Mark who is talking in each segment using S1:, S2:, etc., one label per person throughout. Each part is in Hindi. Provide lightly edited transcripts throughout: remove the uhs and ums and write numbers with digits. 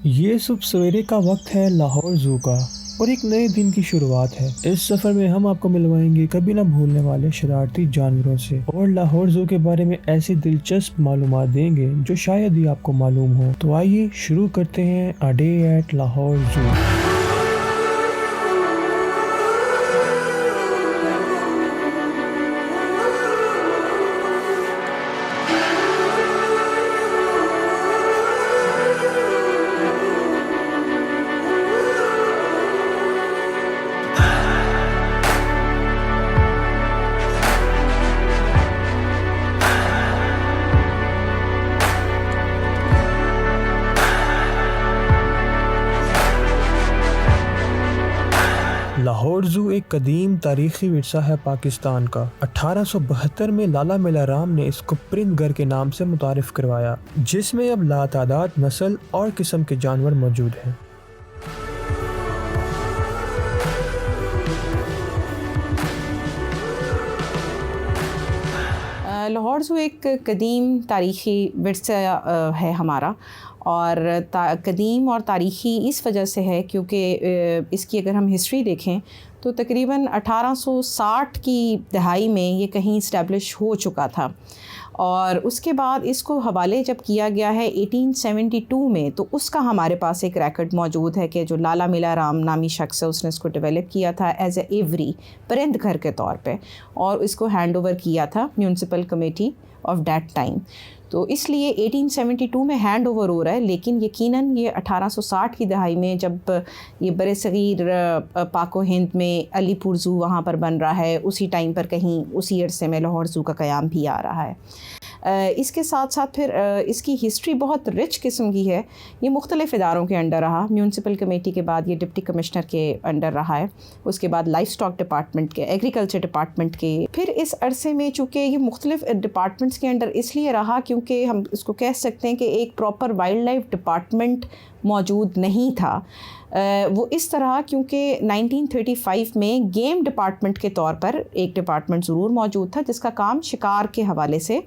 S1: ये सुबह सवेरे का वक्त है लाहौर ज़ू का और एक नए दिन की शुरुआत है। इस सफ़र में हम आपको मिलवाएंगे कभी ना भूलने वाले शरारती जानवरों से और लाहौर ज़ू के बारे में ऐसी दिलचस्प मालूमात देंगे जो शायद ही आपको मालूम हो। तो आइए शुरू करते हैं a day at Lahore zoo. Lahore zoo एक कदीम तारीखी विरसा है पाकिस्तान का। 1872 में लाला मेलाराम ने इसको परिंद घर के नाम से मुतारिफ करवाया, जिसमें अब लातादाद नस्ल और किस्म के जानवर मौजूद हैं।
S2: लाहौर ज़ू एक कदीम तारीख़ी विरसा है हमारा। और कदीम और तारीख़ी इस वजह से है क्योंकि इसकी अगर हम हिस्ट्री देखें तो तकरीबन 1860 की दहाई में ये कहीं इस्टेब्लिश हो चुका था और उसके बाद इसको हवाले जब किया गया है 1872 में, तो उसका हमारे पास एक रिकॉर्ड मौजूद है कि जो लाला मेलाराम नामी शख्स है उसने इसको डेवलप किया था एज ए एवरी परिंद घर के तौर पे और इसको हैंड ओवर किया था municipal committee of that time. तो इसलिए 1872 में हैंड ओवर हो रहा है, लेकिन यकीनन ये 1860 की दहाई में जब ये बरे सग़ीर पाको हिंद में अलीपुर ज़ू वहाँ पर बन रहा है, उसी टाइम पर कहीं उसी अरसे में लाहौर ज़ू का क़याम भी आ रहा है। इसके साथ साथ फिर इसकी हिस्ट्री बहुत रिच किस्म की है। ये मुख्तलिफ़ इदारों के अंडर रहा। म्यूनसिपल कमेटी के बाद ये डिप्टी कमिश्नर के अंडर रहा है, उसके बाद लाइफ स्टॉक डिपार्टमेंट के, एग्रीकल्चर डिपार्टमेंट के। फिर इस अरसे में चूँकि ये मुख्तलिफ़ डिपार्टमेंट्स के अंडर इसलिए रहा क्योंकि हम इसको कह सकते हैं कि एक प्रॉपर वाइल्ड लाइफ डिपार्टमेंट मौजूद नहीं था। वो इस तरह क्योंकि 1935 में गेम डिपार्टमेंट के तौर पर एक डिपार्टमेंट ज़रूर मौजूद था जिसका काम शिकार के हवाले से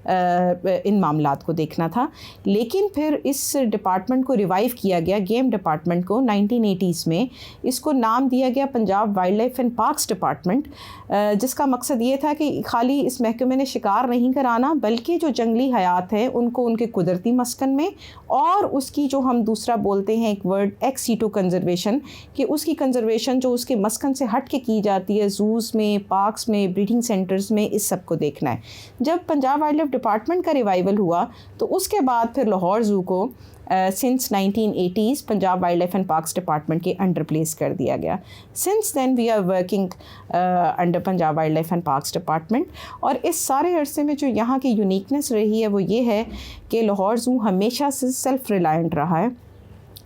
S2: इन मामलात को देखना था, लेकिन फिर इस डिपार्टमेंट को रिवाइव किया गया, गेम डिपार्टमेंट को 1980s में। इसको नाम दिया गया Punjab wild life and parks department, जिसका मकसद ये था कि खाली इस महकमे ने शिकार नहीं कराना बल्कि जो जंगली हयात है उनको उनके कुदरती मस्कन में और उसकी जो हम दूसरा बोलते हैं एक वर्ड एक्स सीटो कंजर्वेशन, कि उसकी कंजर्वेशन जो उसके मस्कन से हट के की जाती है ज़ूज़ में, पार्क्स में, ब्रीडिंग सेंटर्स में, इस सब को देखना है। जब पंजाब वाइल्ड लाइफ डिपार्टमेंट का रिवाइवल हुआ तो उसके बाद फिर लाहौर ज़ू को since 1980s Punjab wild life and parks department के अंडर प्लेस कर दिया गया। Since then we are working under Punjab wild life and parks department. और इस सारे अरसे में जो यहाँ की यूनिकनेस रही है वो ये है कि लाहौर ज़ू हमेशा से सेल्फ रिलायंट रहा है।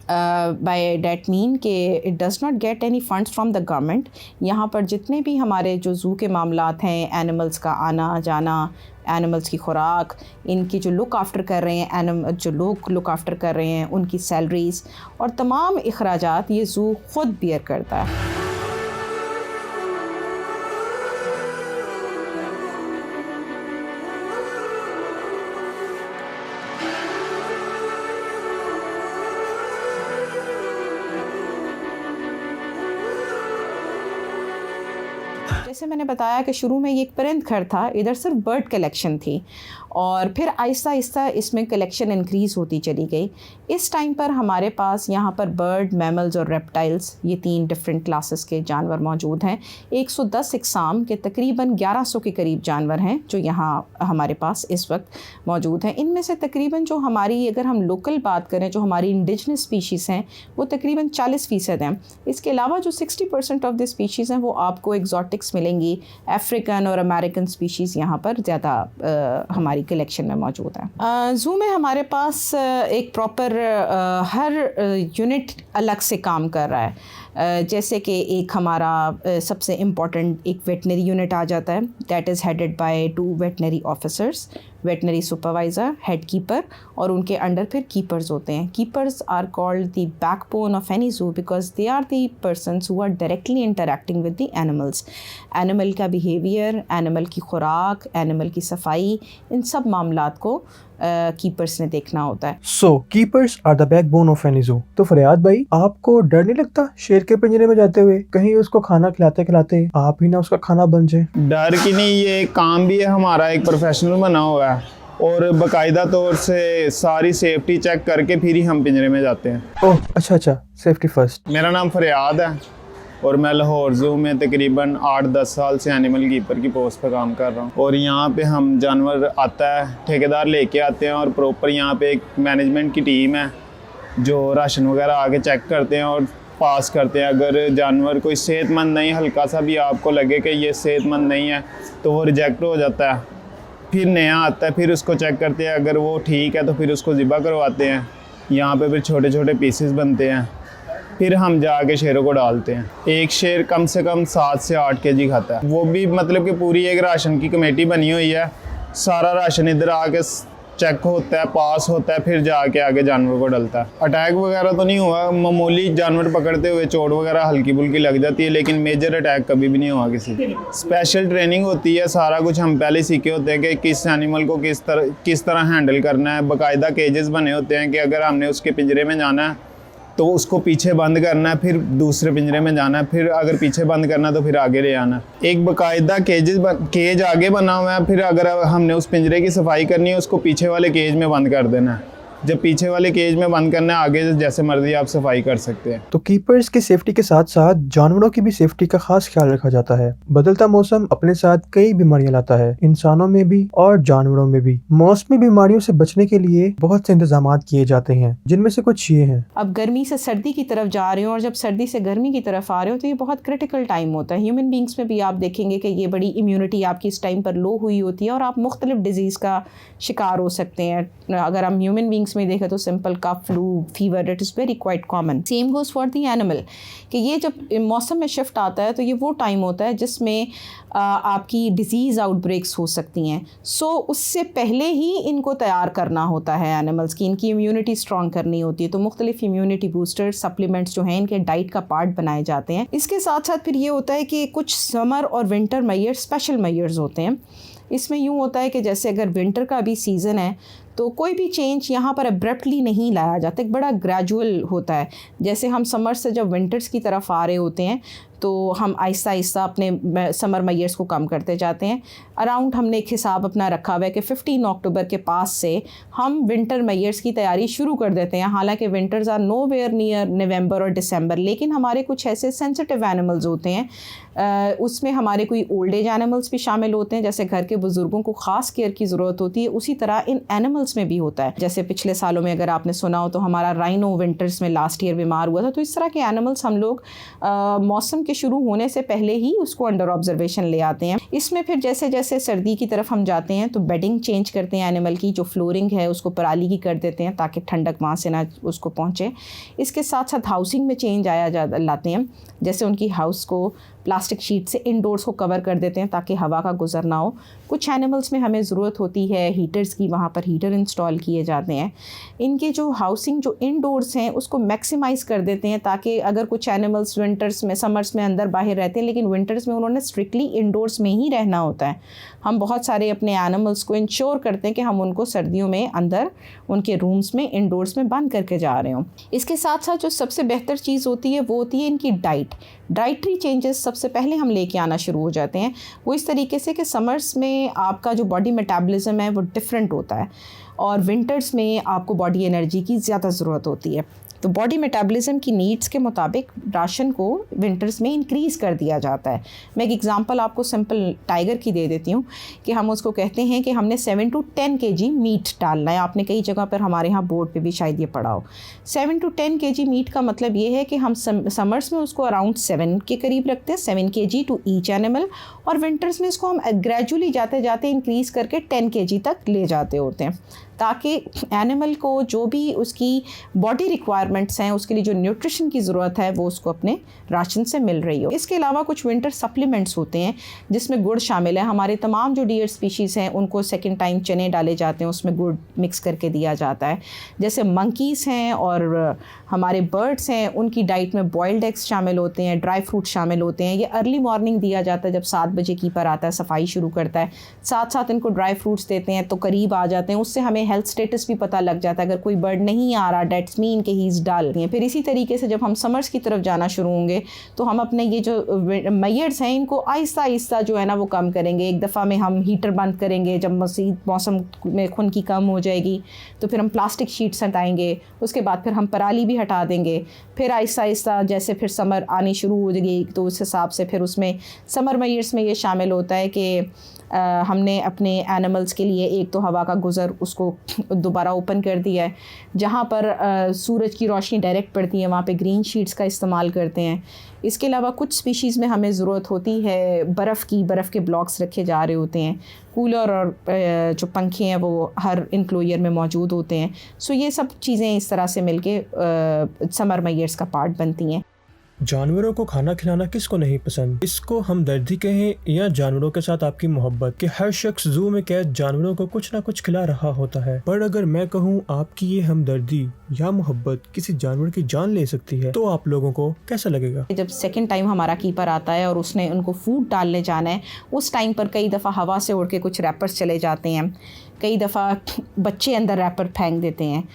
S2: बाय डैट मीन कि it does not get any funds from the government. यहाँ पर जितने भी हमारे जो ज़ू के मामलात हैं, एनिमल्स का आना जाना, एनिमल्स की खुराक, इनकी जो लुक आफ्टर कर रहे हैं, जो लोग लुक आफ्टर कर रहे हैं, उनकी सैलरीज़ और तमाम अखराजात ये ज़ू ख़ुद बियर करता है। जैसे मैंने बताया कि शुरू में ये एक परिंद घर था, इधर सिर्फ बर्ड कलेक्शन थी और फिर आहिस्ता आहिस्ता इसमें कलेक्शन इंक्रीज़ होती चली गई। इस टाइम पर हमारे पास यहाँ पर बर्ड, मैमल्स और रेप्टाइल्स, ये 3 डिफरेंट क्लासेस के जानवर मौजूद हैं। 110 इकसाम के तकरीबन 1100 के करीब जानवर हैं जो यहाँ हमारे पास इस वक्त मौजूद हैं। इनमें से तकरीबन जो हमारी, अगर हम लोकल बात करें, जो हमारी इंडिजिनस स्पीशीज़ हैं वो तकरीबन 40% हैं। इसके अलावा जो 60% ऑफ द स्पीशीज़ हैं वो आपको एग्जॉटिक्स मिलेंगी। अफ्रीकन और अमेरिकन स्पीशीज़ यहाँ पर ज़्यादा हमारी कलेक्शन में मौजूद है। ज़ू में हमारे पास एक प्रॉपर हर यूनिट अलग से काम कर रहा है। जैसे कि एक हमारा सबसे इम्पॉर्टेंट एक वेटनरी यूनिट आ जाता है, that is headed by 2 veterinary officers, veterinary supervisor, head keeper और उनके अंडर फिर कीपर्स होते हैं। Keepers are called the backbone of any zoo because they are the persons who are directly interacting with the animals. Animal का बिहेवियर, एनिमल की खुराक, एनिमल की सफाई, इन सब मामलात को कीपर्स ने देखना होता है।
S1: So keepers are the backbone of any zoo. तो फरियाद भाई, आपको डर नहीं लगता शेर के पिंजरे में जाते हुए कहीं उसको खाना खिलाते खिलाते आप ही ना उसका खाना बन जाए?
S3: डर की नहीं, ये काम भी है हमारा, एक प्रोफेशनल बना हुआ है और बाकायदा तौर से सारी सेफ्टी चेक करके फिर ही हम पिंजरे में जाते हैं।
S1: ओह अच्छा, सेफ्टी फर्स्ट।
S3: मेरा नाम फरियाद है और मैं लाहौर ज़ू में तकरीबन 8-10 साल से एनिमल कीपर की पोस्ट पर काम कर रहा हूँ। और यहाँ पे हम जानवर आता है, ठेकेदार लेके आते हैं और प्रॉपर यहाँ पे एक मैनेजमेंट की टीम है जो राशन वगैरह आके चेक करते हैं और पास करते हैं। अगर जानवर कोई सेहतमंद नहीं, हल्का सा भी आपको लगे कि ये सेहतमंद नहीं है तो वो रिजेक्ट हो जाता है, फिर नया आता है, फिर उसको चेक करते हैं। अगर वो ठीक है तो फिर उसको ज़िबा करवाते हैं। यहाँ पे फिर छोटे छोटे पीसेस बनते हैं, फिर हम जाके शेरों को डालते हैं। एक शेर कम से कम 7 से 8 केजी खाता है। वो भी मतलब कि पूरी एक राशन की कमेटी बनी हुई है, सारा राशन इधर आके चेक होता है, पास होता है, फिर जाके आगे जानवर को डलता है। अटैक वगैरह तो नहीं हुआ, मामूली जानवर पकड़ते हुए चोट वगैरह हल्की फुल्की लग जाती है, लेकिन मेजर अटैक कभी भी नहीं हुआ किसी। स्पेशल ट्रेनिंग होती है, सारा कुछ हम पहले सीखे होते हैं कि किस एनिमल को किस तरह हैंडल करना है। बाकायदा केजेस बने होते हैं कि अगर हमने उसके पिंजरे में जाना है तो उसको पीछे बंद करना है, फिर दूसरे पिंजरे में जाना है, फिर अगर पीछे बंद करना है तो फिर आगे ले आना है। एक बाकायदा केज आगे बना हुआ है, फिर अगर हमने उस पिंजरे की सफाई करनी है उसको पीछे वाले केज में बंद कर देना है। जब पीछे वाले केज में बंद करना है, आगे जैसे मर्जी आप सफाई कर सकते हैं।
S1: तो कीपर्स की सेफ्टी के साथ साथ जानवरों की भी सेफ्टी का खास ख्याल रखा जाता है। बदलता मौसम अपने साथ कई बीमारियां लाता है, इंसानों में भी और जानवरों में भी। मौसमी बीमारियों से बचने के लिए बहुत से इंतजाम किए जाते हैं, जिनमें से कुछ ये हैं।
S2: अब गर्मी से सर्दी की तरफ जा रहे हो और जब सर्दी से गर्मी की तरफ आ रहे हो तो ये बहुत क्रिटिकल टाइम होता है। ह्यूमन बींग्स में भी आप देखेंगे कि ये बड़ी इम्यूनिटी आपकी इस टाइम पर लो हुई होती है और आप मुख्तलिफ डिजीज़ का शिकार हो सकते हैं। अगर हम ह्यूमन बींग्स में देखें तो simple cough, flu, fever, it is very quite common. Same goes for the animal कि ये जब मौसम में शिफ्ट आता है तो ये वो टाइम होता है जिसमें आपकी डिज़ीज़ आउटब्रेक्स हो सकती हैं। सो उससे पहले ही इनको तैयार करना होता है एनिमल्स की, इनकी इम्यूनिटी स्ट्रॉन्ग करनी होती है। तो मुख्तलिफ इम्यूनिटी बूस्टर सप्लीमेंट्स जो हैं इनके डाइट का पार्ट बनाए जाते हैं। इसके साथ साथ फिर ये होता है कि कुछ समर और विंटर मेयर्स स्पेशल मेयर्स होते हैं। इसमें यूँ होता है कि जैसे अगर विंटर का अभी सीज़न है तो कोई भी चेंज यहाँ पर अब्रप्टली नहीं लाया जाता, एक बड़ा ग्रेजुअल होता है। जैसे हम समर से जब विंटर्स की तरफ आ रहे होते हैं तो हम आहिस्ता आहिस्ता अपने समर मेयर्स को कम करते जाते हैं। अराउंड हमने एक हिसाब अपना रखा हुआ है कि 15 अक्टूबर के पास से हम विंटर मेयर्स की तैयारी शुरू कर देते हैं। हालांकि winters are nowhere near November और दिसंबर, लेकिन हमारे कुछ ऐसे सेंसिटिव एनिमल्स होते हैं, उसमें हमारे कोई ओल्ड एज एनिमल्स भी शामिल होते हैं। जैसे घर के बुज़ुर्गों को ख़ास केयर की ज़रूरत होती है, उसी तरह इन एनिमल्स में भी होता है। जैसे पिछले सालों में अगर आपने सुना हो तो हमारा राइनो विंटर्स में लास्ट ईयर बीमार हुआ था। तो इस तरह के एनिमल्स हम लोग मौसम के शुरू होने से पहले ही उसको अंडर ऑब्जर्वेशन ले आते हैं। इसमें फिर जैसे जैसे सर्दी की तरफ हम जाते हैं तो बेडिंग चेंज करते हैं एनिमल की, जो फ्लोरिंग है उसको पराली की कर देते हैं ताकि ठंडक वहाँ से ना उसको पहुँचे। इसके साथ साथ हाउसिंग में चेंज लाते हैं, जैसे उनकी हाउस को प्लास्टिक शीट से इंडोर्स को कवर कर देते हैं ताकि हवा का गुजर ना हो। कुछ एनिमल्स में हमें ज़रूरत होती है हीटर्स की, वहाँ पर हीटर इंस्टॉल किए जाते हैं। इनके जो हाउसिंग जो इंडोर्स हैं उसको मैक्सिमाइज़ कर देते हैं ताकि अगर कुछ एनिमल्स विंटर्स में, समर्स में अंदर बाहर रहते हैं लेकिन विंटर्स में उन्होंने स्ट्रिक्टली इंडोर्स में ही रहना होता है। हम बहुत सारे अपने एनिमल्स को इंश्योर करते हैं कि हम उनको सर्दियों में अंदर उनके रूम्स में इंडोर्स में बंद करके जा रहे हों। इसके साथ साथ जो सबसे बेहतर चीज़ होती है वो होती है इनकी डाइटरी चेंजेस सबसे पहले हम लेके आना शुरू हो जाते हैं। वो इस तरीके से कि समर्स में आपका जो बॉडी मेटाबॉलिज्म है वो डिफरेंट होता है और विंटर्स में आपको बॉडी एनर्जी की ज़्यादा ज़रूरत होती है। तो बॉडी मेटाबॉलिज्म की नीड्स के मुताबिक राशन को विंटर्स में इंक्रीज़ कर दिया जाता है। मैं एक एग्जांपल आपको सिंपल टाइगर की दे देती हूँ कि हम उसको कहते हैं कि हमने 7 to 10 kg मीट डालना है। आपने कई जगह पर हमारे यहाँ बोर्ड पे भी शायद ये पढ़ा हो। 7 to 10 kg मीट का मतलब ये है कि हम समर्स में उसको अराउंड 7 के करीब रखते हैं, 7 kg टू ईच एनिमल, और विंटर्स में इसको हम ग्रेजुअली जाते जाते इंक्रीज़ करके 10 kg तक ले जाते होते हैं ताकि एनिमल को जो भी उसकी बॉडी रिक्वायरमेंट्स हैं, उसके लिए जो न्यूट्रिशन की ज़रूरत है वो उसको अपने राशन से मिल रही हो। इसके अलावा कुछ विंटर सप्लीमेंट्स होते हैं जिसमें गुड़ शामिल है। हमारे तमाम जो डियर स्पीशीज़ हैं उनको सेकंड टाइम चने डाले जाते हैं, उसमें गुड़ मिक्स करके दिया जाता है। जैसे मंकीज़ हैं और हमारे बर्ड्स हैं, उनकी डाइट में बॉइल्ड एग्स शामिल होते हैं, ड्राई फ्रूट शामिल होते हैं। ये अर्ली मॉर्निंग दिया जाता है, जब 7 बजे कीपर आता है, सफाई शुरू करता है, साथ साथ इनको ड्राई फ्रूट्स देते हैं तो करीब आ जाते हैं। उससे हमें हेल्थ स्टेटस भी पता लग जाता है। अगर कोई बर्ड नहीं आ रहा, डेट्स मीन कि ही इज़ डल। फिर इसी तरीके से जब हम समर्स की तरफ जाना शुरू होंगे तो हम अपने ये जो मैयर्स हैं इनको आहिस्ता आहिस्ता जो है ना वो कम करेंगे। एक दफ़ा में हम हीटर बंद करेंगे, जब मज़ीद मौसम में खुनकी कम हो जाएगी तो फिर हम प्लास्टिक शीट्स हटाएंगे, उसके बाद फिर हम पराली भी हटा देंगे। फिर आहिस्ता आहिस्ता जैसे फिर समर आनी शुरू हो जाएगी तो उस हिसाब से फिर उसमें समर मैयर्स में ये शामिल होता है कि हमने अपने एनिमल्स के लिए एक तो हवा का गुज़र उसको दोबारा ओपन कर दिया है। जहाँ पर सूरज की रोशनी डायरेक्ट पड़ती है वहाँ पे ग्रीन शीट्स का इस्तेमाल करते हैं। इसके अलावा कुछ स्पीशीज़ में हमें ज़रूरत होती है बर्फ़ के ब्लॉक्स रखे जा रहे होते हैं। कूलर और जो पंखे हैं वो हर इनक्लोजर में मौजूद होते हैं। सो ये सब चीज़ें इस तरह से मिलके समर मैयर्स का पार्ट बनती हैं।
S1: जानवरों को खाना खिलाना किसको नहीं पसंद? इसको हमदर्दी कहें या जानवरों के साथ आपकी मोहब्बत, कि हर शख्स जू में कैद जानवरों को कुछ ना कुछ खिला रहा होता है। पर अगर मैं कहूँ आपकी ये हमदर्दी या मोहब्बत किसी जानवर की जान ले सकती है तो आप लोगों को कैसा लगेगा?
S2: जब सेकंड टाइम हमारा कीपर आता है और उसने उनको फूड डालने जाना है, उस टाइम पर कई दफ़ा हवा से उड़ के कुछ रैपर्स चले जाते हैं, कई दफ़ा बच्चे अंदर रैपर फेंक देते हैं।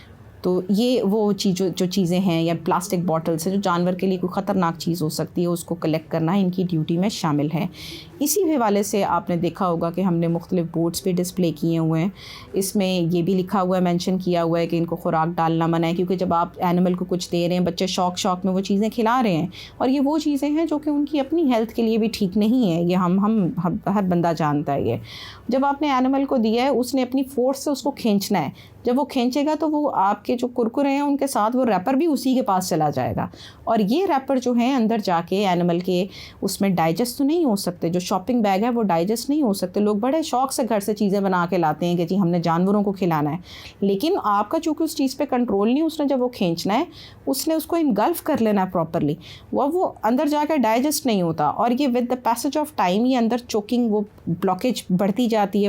S2: तो ये वो जो चीज़ें हैं, या प्लास्टिक बॉटल्स है जो जानवर के लिए कोई ख़तरनाक चीज़ हो सकती है, उसको कलेक्ट करना इनकी ड्यूटी में शामिल है। इसी हवाले से आपने देखा होगा कि हमने मुख्तलिफ बोर्ड्स पे डिस्प्ले किए हुए हैं। इसमें ये भी लिखा हुआ है, मेंशन किया हुआ है कि इनको खुराक डालना मना है, क्योंकि जब आप एनिमल को कुछ दे रहे हैं, बच्चे शौक में वो चीज़ें खिला रहे हैं और ये वो चीज़ें हैं जो कि उनकी अपनी हेल्थ के लिए भी ठीक नहीं है। ये हम हर बंदा जानता है। ये जब आपने एनिमल को दिया है, उसने अपनी फोर्स से उसको खींचना है। जब वो खींचेगा तो वो आपके जो कुरकुरे हैं उनके साथ वो रैपर भी उसी के पास चला जाएगा, और ये रैपर जो है अंदर जाके एनिमल के उसमें डाइजेस्ट तो नहीं हो सकते। जो शॉपिंग बैग है वो डाइजेस्ट नहीं हो सकते। लोग बड़े शौक से घर से चीज़ें बना के लाते हैं कि जी हमने जानवरों को खिलाना है, लेकिन आपका चूँकि उस चीज़ पे कंट्रोल नहीं, उसने जब वो खींचना है उसने उसको इनगल्फ कर लेना है प्रॉपरली, वो अंदर जाकर डाइजेस्ट नहीं होता। और ये with the passage of time ये अंदर चोकिंग, वो ब्लॉकेज बढ़ती जाती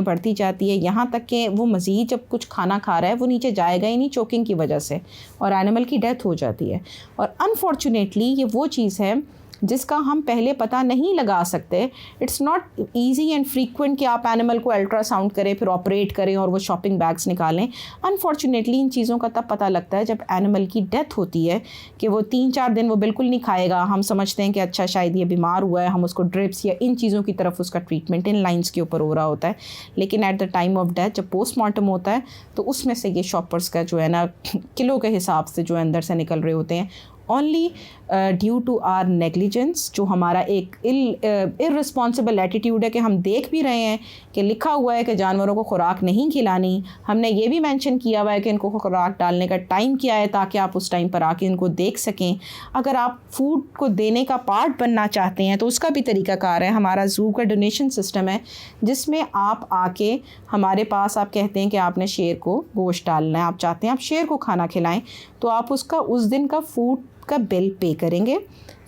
S2: है यहाँ तक कि वो मज़ीद जब कुछ खाना खा रहा है वो नीचे जाएगा ही नहीं चोकिंग की वजह से, और एनिमल की डेथ हो जाती है। और अनफॉर्चुनेटली ये वो चीज़ है जिसका हम पहले पता नहीं लगा सकते। It's not easy and frequent कि आप एनिमल को अल्ट्रासाउंड करें, फिर ऑपरेट करें और वो शॉपिंग बैग्स निकालें। अनफॉर्चुनेटली इन चीज़ों का तब पता लगता है जब एनिमल की डेथ होती है, कि वो 3-4 दिन वो बिल्कुल नहीं खाएगा। हम समझते हैं कि अच्छा शायद ये बीमार हुआ है, हम उसको ड्रिप्स या इन चीज़ों की तरफ उसका ट्रीटमेंट इन लाइन्स के ऊपर हो रहा होता है। लेकिन at the time of death जब पोस्टमार्टम होता है तो उसमें से ये शॉपर्स का जो है ना किलो के हिसाब से जो अंदर से निकल रहे होते हैं, only due to our negligence. जो हमारा एक इररिस्पॉन्सिबल एटीट्यूड है कि हम देख भी रहे हैं कि लिखा हुआ है कि जानवरों को खुराक नहीं खिलानी, हमने ये भी मेंशन किया हुआ है कि इनको खुराक डालने का टाइम क्या है ताकि आप उस टाइम पर आके इनको देख सकें। अगर आप फूड को देने का पार्ट बनना चाहते हैं तो उसका भी तरीक़ाकार है। हमारा ज़ू का डोनेशन सिस्टम है जिसमें आप आके हमारे पास आप कहते हैं कि आपने शेर को गोश्त डालना है, आप चाहते हैं आप शेर को खाना खिलाएं, तो आप उसका उस दिन का फूड का बिल पे करेंगे।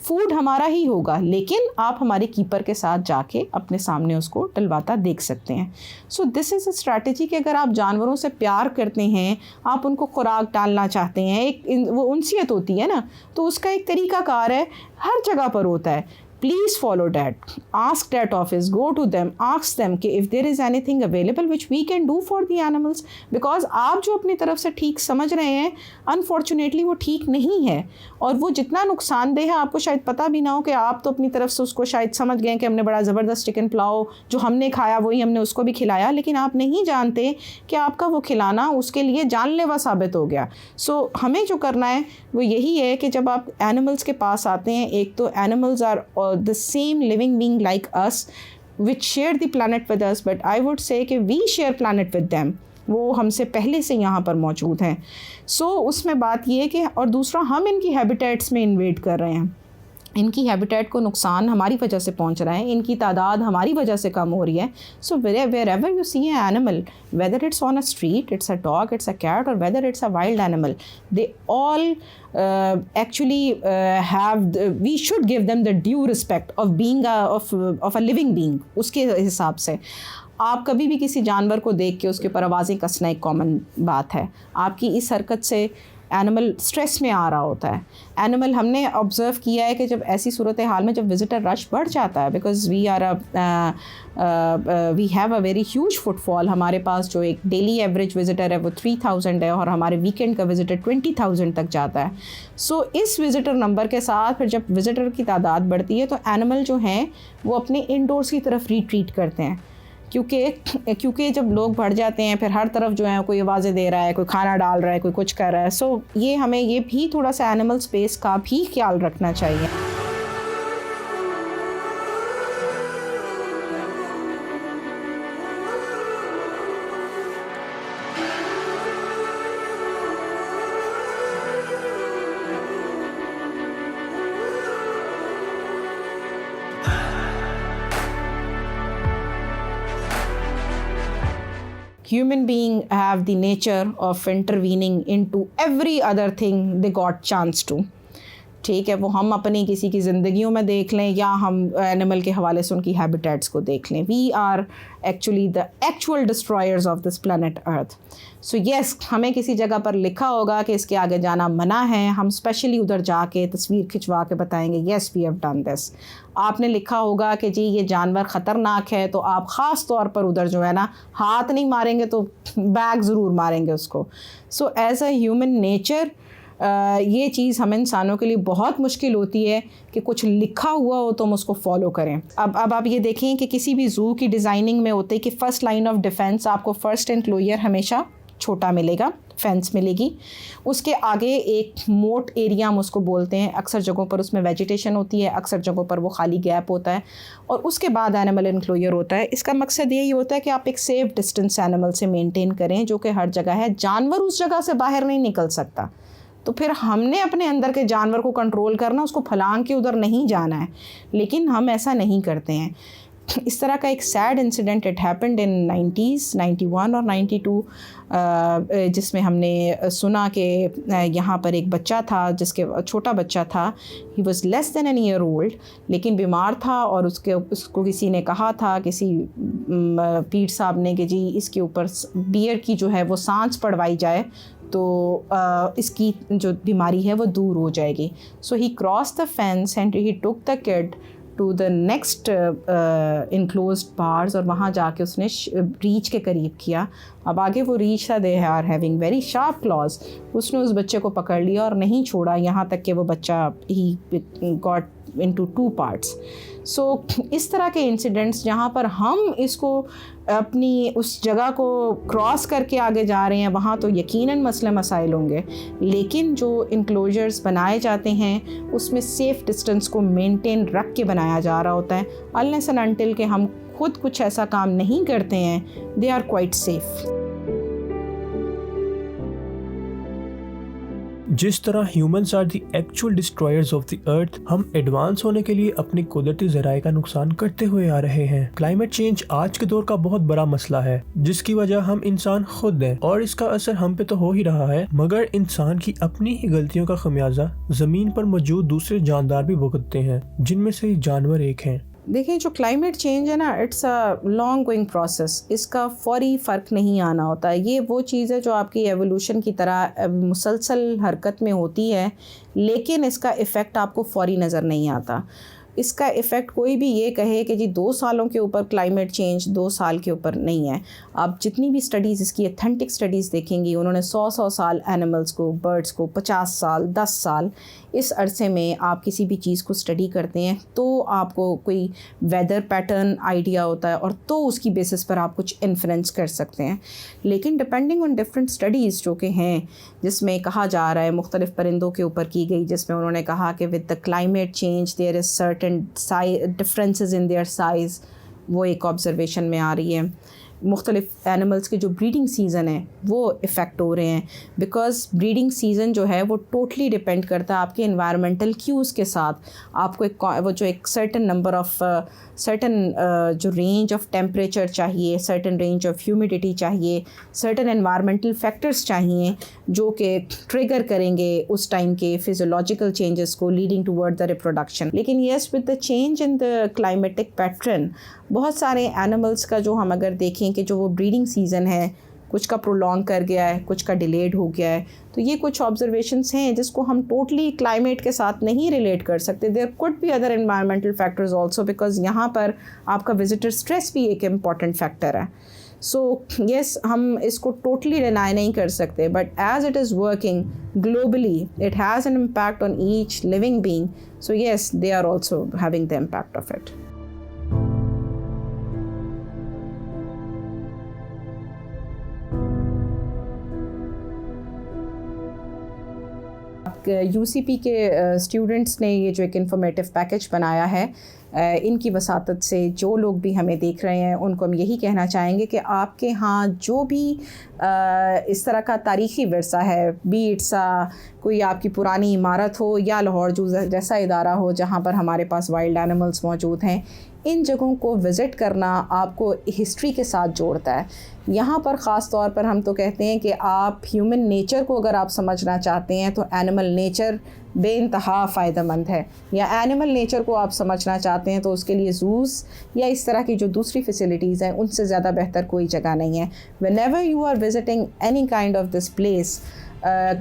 S2: फूड हमारा ही होगा, लेकिन आप हमारे कीपर के साथ जाके अपने सामने उसको डलवाता देख सकते हैं। So this is a strategy कि अगर आप जानवरों से प्यार करते हैं, आप उनको खुराक डालना चाहते हैं, एक वो उनसियत होती है ना, तो उसका एक तरीक़ाकार है, हर जगह पर होता है। Please follow that. Ask that office. Go to them. Ask them कि if there is anything available which we can do for the animals. Because आप जो अपनी तरफ से ठीक समझ रहे हैं, unfortunately वो ठीक नहीं है, और वो जितना नुकसानदेह है आपको शायद पता भी ना हो कि आप तो अपनी तरफ से उसको शायद समझ गए कि हमने बड़ा ज़बरदस्त चिकन पुलाव जो हमने खाया वही हमने उसको भी खिलाया, लेकिन आप नहीं जानते कि आपका वो खिलाना उसके लिए जानलेवा साबित हो गया। सो हमें जो करना है वो यही है कि जब आप एनिमल्स के पास आते हैं, एक तो animals are the same living being like us which share the planet with us, but I would say कि we share planet with them. वो हमसे पहले से यहाँ पर मौजूद हैं। सो उसमें बात ये है कि, और दूसरा हम इनकी हैबिटेट्स में इन्वेड कर रहे हैं, इनकी हैबिटेट को नुकसान हमारी वजह से पहुंच रहा है, इनकी तादाद हमारी वजह से कम हो रही है। सो wherever you see an animal, whether it's on a street, it's a dog, it's a cat, or whether it's a wild animal, they all actually we should give them the due respect of being of a living being। उसके हिसाब से आप कभी भी किसी जानवर को देख के उसके ऊपर आवाज़ें कसना एक कॉमन बात है। आपकी इस हरकत से एनिमल स्ट्रेस में आ रहा होता है। एनिमल हमने ऑब्ज़र्व किया है कि जब ऐसी सूरत हाल में जब विज़िटर रश बढ़ जाता है, because we have a very huge footfall. हमारे पास जो एक डेली एवरेज विज़िटर है वो 3000 है और हमारे वीकेंड का विज़िटर 20,000 तक जाता है। सो इस विज़िटर नंबर के साथ फिर जब विज़िटर की तादाद बढ़ती है तो एनिमल जो हैं वो अपने इंडोर्स की तरफ रिट्रीट करते हैं, क्योंकि जब लोग बढ़ जाते हैं फिर हर तरफ जो है कोई आवाज़ें दे रहा है, कोई खाना डाल रहा है, कोई कुछ कर रहा है। सो ये हमें ये भी थोड़ा सा एनिमल स्पेस का भी ख्याल रखना चाहिए। Human beings have the nature of intervening into every other thing they got chance to। ठीक है, वो हम अपनी किसी की ज़िंदगियों में देख लें या हम एनिमल के हवाले से उनकी हैबिटेट्स को देख लें, we are actually the actual destroyers of this planet earth. So yes, हमें किसी जगह पर लिखा होगा कि इसके आगे जाना मना है, हम स्पेशली उधर जाके तस्वीर खिंचवा के बताएंगे yes we have done this. आपने लिखा होगा कि जी ये जानवर ख़तरनाक है, तो आप ख़ास तौर पर उधर जो है ना हाथ नहीं मारेंगे तो बैग ज़रूर मारेंगे उसको। So as a human nature ये चीज़ हम इंसानों के लिए बहुत मुश्किल होती है कि कुछ लिखा हुआ हो तो हम उसको फॉलो करें। अब आप ये देखें कि किसी भी ज़ू की डिज़ाइनिंग में होते कि फ़र्स्ट लाइन ऑफ डिफेंस आपको फ़र्स्ट एनक्लोजर हमेशा छोटा मिलेगा, फेंस मिलेगी, उसके आगे एक मोट एरिया हम उसको बोलते हैं। अक्सर जगहों पर उसमें वेजिटेशन होती है, अक्सर जगहों पर वो खाली गैप होता है, और उसके बाद एनिमल एनक्लोजर होता है। इसका मकसद यही होता है कि आप एक सेफ़ डिस्टेंस एनिमल से मेंटेन करें, जो कि हर जगह है। जानवर उस जगह से बाहर नहीं निकल सकता, तो फिर हमने अपने अंदर के जानवर को कंट्रोल करना, उसको फलांग के उधर नहीं जाना है, लेकिन हम ऐसा नहीं करते हैं। इस तरह का एक sad incident it happened in 90s, 91 और 92, जिसमें हमने सुना कि यहाँ पर एक बच्चा था, जिसके छोटा बच्चा था, he was less than an year old, लेकिन बीमार था, और उसको किसी ने कहा था, किसी पीर साहब ने, कि जी इसके ऊपर बियर की जो है वो सांस पड़वाई जाए तो इसकी जो बीमारी है वो दूर हो जाएगी। So he cross the fence and he took the kid to the next enclosed bars, और वहाँ जाके उसने रीच के करीब किया। अब आगे वो रीच था, they are having very sharp claws. उसने उस बच्चे को पकड़ लिया और नहीं छोड़ा, यहाँ तक कि वो बच्चा ही गॉट इनटू 2 पार्ट्स। सो इस तरह के इंसिडेंट्स जहाँ पर हम इसको अपनी उस जगह को क्रॉस करके आगे जा रहे हैं, वहाँ तो यकीनन मसले मसाइल होंगे, लेकिन जो इनक्लोजर्स बनाए जाते हैं उसमें सेफ़ डिस्टेंस को मेंटेन रख के बनाया जा रहा होता है। अनलेस एंड अनटिल के हम खुद कुछ ऐसा काम नहीं करते हैं, दे आर क्वाइट सेफ़।
S1: जिस तरह humans are the actual destroyers of the earth, हम एडवांस होने के लिए अपनी कुदरती ज़राए का नुकसान करते हुए आ रहे हैं। क्लाइमेट चेंज आज के दौर का बहुत बड़ा मसला है, जिसकी वजह हम इंसान खुद हैं, और इसका असर हम पे तो हो ही रहा है, मगर इंसान की अपनी ही गलतियों का खमियाजा ज़मीन पर मौजूद दूसरे जानदार भी भुगतते हैं, जिनमें से जानवर एक हैं।
S2: देखिए, जो क्लाइमेट चेंज है ना, it's a long going process. इसका फौरी फ़र्क नहीं आना होता है। ये वो चीज़ है जो आपकी एवोल्यूशन की तरह मुसलसल हरकत में होती है, लेकिन इसका इफ़ेक्ट आपको फौरी नज़र नहीं आता। इसका इफ़ेक्ट कोई भी ये कहे कि जी 2 सालों के ऊपर क्लाइमेट चेंज 2 साल के ऊपर नहीं है। आप जितनी भी स्टडीज़, इसकी अथेंटिक स्टडीज़ देखेंगी, उन्होंने 100 साल एनिमल्स को, बर्ड्स को, 50 साल, 10 साल, इस अरसे में आप किसी भी चीज़ को स्टडी करते हैं तो आपको कोई वेदर पैटर्न आइडिया होता है, और तो उसकी बेसिस पर आप कुछ इन्फ्लुएंस कर सकते हैं। लेकिन डिपेंडिंग ऑन डिफरेंट स्टडीज़ जो कि हैं, जिसमें कहा जा रहा है मुख्तलिफ़ परिंदों के ऊपर की गई, जिसमें उन्होंने कहा कि with the climate change their is certain differences in their size, वो एक ऑब्जर्वेशन में आ रही है। मुख्तलिफ़ एनिमल्स के जो ब्रीडिंग सीज़न है वो इफ़ेक्ट हो रहे हैं, बिकॉज़ ब्रीडिंग सीज़न जो है वो टोटली डिपेंड करता है आपके इन्वायरमेंटल क्यूज़ के साथ। आपको एक सर्टन नंबर ऑफ जो रेंज ऑफ टेम्परेचर चाहिए, सर्टन रेंज ऑफ ह्यूमिडिटी चाहिए, सर्टन एनवायरमेंटल फैक्टर्स चाहिए जो कि ट्रिगर करेंगे उस टाइम के फिजियोलॉजिकल चेंजेस को, लीडिंग टूवर्ड द रिप्रोडक्शन। लेकिन yes, with the change in the climatic pattern, बहुत सारे एनिमल्स का जो हम अगर देखें कि जो वो ब्रीडिंग सीज़न है कुछ का प्रोलॉन्ग कर गया है, कुछ का डिलेड हो गया है। तो ये कुछ ऑब्जर्वेशंस हैं जिसको हम टोटली क्लाइमेट के साथ नहीं रिलेट कर सकते। There could be other environmental factors also, because यहाँ पर आपका विजिटर स्ट्रेस भी एक इम्पॉर्टेंट फैक्टर है। सो येस, हम इसको टोटली डिनाई नहीं कर सकते, but as it is working globally it has an impact on each living being. So yes, they are also having the impact of it. UCP के स्टूडेंट्स ने ये जो एक इन्फॉर्मेटिव पैकेज बनाया है, इनकी वसातत से जो लोग भी हमें देख रहे हैं उनको हम यही कहना चाहेंगे कि आपके यहाँ जो भी इस तरह का तारीख़ी विरसा है, बीट सा कोई आपकी पुरानी इमारत हो या लाहौर जू जैसा इदारा हो जहाँ पर हमारे पास वाइल्ड एनिमल्स मौजूद हैं, इन जगहों को विज़िट करना आपको हिस्ट्री के साथ जोड़ता है। यहाँ पर ख़ास तौर पर हम तो कहते हैं कि आप ह्यूमन नेचर को अगर आप समझना चाहते हैं तो एनिमल नेचर बेइंतहा फ़ायदेमंद है, या एनिमल नेचर को आप समझना चाहते हैं तो उसके लिए ज़ूज़ या इस तरह की जो दूसरी फैसिलिटीज़ हैं उनसे ज़्यादा बेहतर कोई जगह नहीं है। Whenever you are visiting any kind of this place,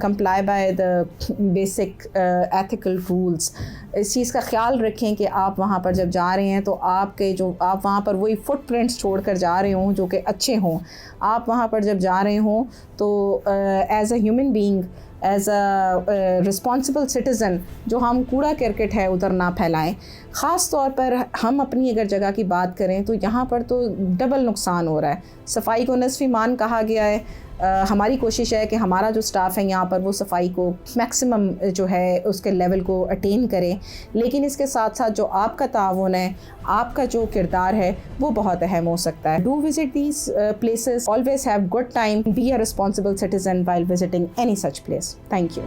S2: comply by the basic ethical rules। इस चीज़ का ख्याल रखें कि आप वहाँ पर जब जा रहे हैं तो आपके जो आप वहाँ पर वही फुटप्रिंट्स छोड़ कर जा रहे हों जो कि अच्छे हों। आप वहाँ पर जब जा रहे हों तो as a human being, as a responsible citizen, जो हम कूड़ा करकट है उधर ना फैलाएं। ख़ास तौर पर हम अपनी अगर जगह की बात करें तो यहाँ पर तो डबल नुकसान हो रहा है। सफाई को नस्फ़ ईमान कहा गया है। हमारी कोशिश है कि हमारा जो स्टाफ है यहाँ पर वो सफाई को मैक्सिमम जो है उसके लेवल को अटेन करें, लेकिन इसके साथ साथ जो आपका ताउन है, आपका जो किरदार है वो बहुत अहम हो सकता है। Do visit these places, always have good time, be a responsible citizen while visiting any such place. Thank you.